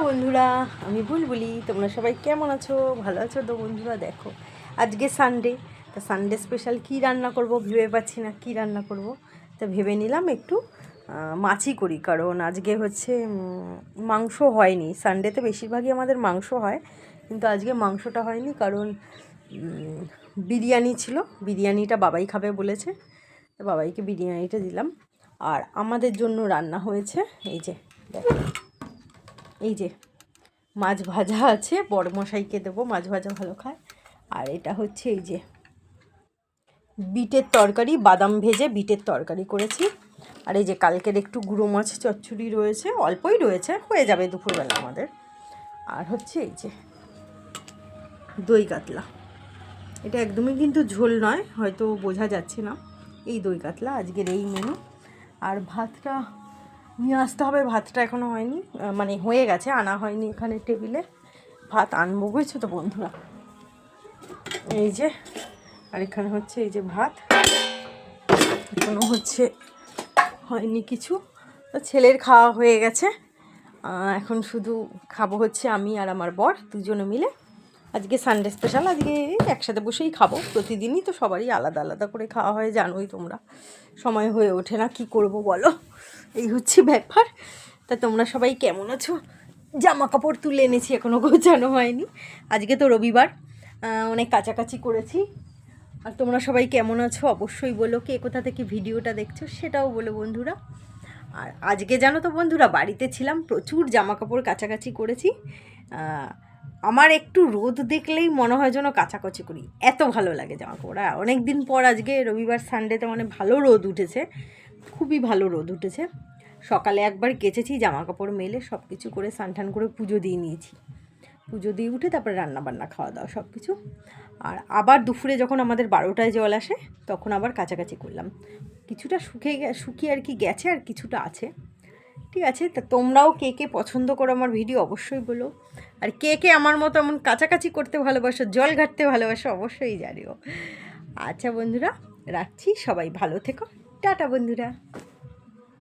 বন্ধুরা, আমি বুলবুলি। তোমরা সবাই কেমন আছো? ভালো আছো তো বন্ধুরা? দেখো, আজকে সানডে, তা সানডে স্পেশাল কী রান্না করব ভেবে পাচ্ছি না কী রান্না করব। তা ভেবে নিলাম একটু মাছই করি, কারণ আজকে হচ্ছে মাংস হয়নি। সানডেতে বেশিরভাগই আমাদের মাংস হয়, কিন্তু আজকে মাংসটা হয়নি কারণ বিরিয়ানি ছিল। বিরিয়ানিটা বাবাই খাবে বলেছে, তো বাবাইকে বিরিয়ানিটা দিলাম। আর আমাদের জন্য রান্না হয়েছে এই যে, দেখো, এই যে মাছ ভাজা আছে, বড় মশাইকে দেবো, মাছ ভাজা ভালো খায়। আর এটা হচ্ছে এই যে বিটের তরকারি, বাদাম ভেজে বিটের তরকারি করেছি। আর এই যে কালকের একটু গুঁড়ো মাছ চচ্চড়ি রয়েছে, অল্পই রয়েছে, হয়ে যাবে দুপুরবেলা আমাদের। আর হচ্ছে এই যে দই কাতলা, এটা একদমই কিন্তু ঝোল নয়, হয়তো বোঝা যাচ্ছে না। এই দই কাতলা আজকের এই মেনু। আর ভাতটা নিয়ে আসতে হবে, ভাতটা এখনও হয়নি, মানে হয়ে গেছে, আনা হয়নি এখানে টেবিলে। ভাত আনবো বুঝছো তো বন্ধুরা। এই যে, আর এখানে হচ্ছে এই যে ভাত, এখনো হচ্ছে হয়নি কিছু। তো ছেলের খাওয়া হয়ে গেছে, এখন শুধু খাবো হচ্ছে আমি আর আমার বর দুজনে মিলে। আজকে সানডে স্পেশাল, আজকে একসাথে বসেই খাবো। প্রতিদিনই তো সবারই আলাদা আলাদা করে খাওয়া হয়, জানোই তোমরা, সময় হয়ে ওঠে না, কি করব বলো, এই হচ্ছে ব্যাপার। তা তোমরা সবাই কেমন আছো? জামা কাপড় তুলে এনেছি, এখনও গোছানো হয়নি। আজকে তো রবিবার, অনেক কাচাকাচি করেছি। আর তোমরা সবাই কেমন আছো অবশ্যই বলো, কে কোথা থেকে ভিডিওটা দেখছো সেটাও বলো বন্ধুরা। আর আজকে জানো তো বন্ধুরা, বাড়িতে ছিলাম, প্রচুর জামা কাপড় কাচাকাচি করেছি। আমার একটু রোদ দেখলেই মনে হয় যেন কাচাকাচি করি, এত ভালো লাগে জামা কাপড়। অনেক দিন পর আজকে রবিবার সানডেতে মানে ভালো রোদ উঠেছে, খুবই ভালো রোদ উঠেছে। সকালে একবার কেচেছি জামা কাপড় মেলে, সব কিছু করে স্নান টান করে পুজো দিয়ে নিয়েছি। পুজো দিয়ে উঠে তারপরে রান্নাবান্না খাওয়া দাওয়া সব কিছু। আর আবার দুপুরে যখন আমাদের 12টায় জল আসে, তখন আবার কাচাকাচি করলাম। কিছুটা শুকিয়ে আর কি গেছে, আর কিছুটা আছে। ঠিক আছে, তা তোমরাও কে কে পছন্দ করো আমার ভিডিও অবশ্যই বলো। আর কে কে আমার মতো এমন কাছাকাছি করতে ভালোবাসো, জল ঘাটতে ভালোবাসো, অবশ্যই জানিও। আচ্ছা বন্ধুরা, রাখছি, সবাই ভালো থেকো, টাটা বন্ধুরা।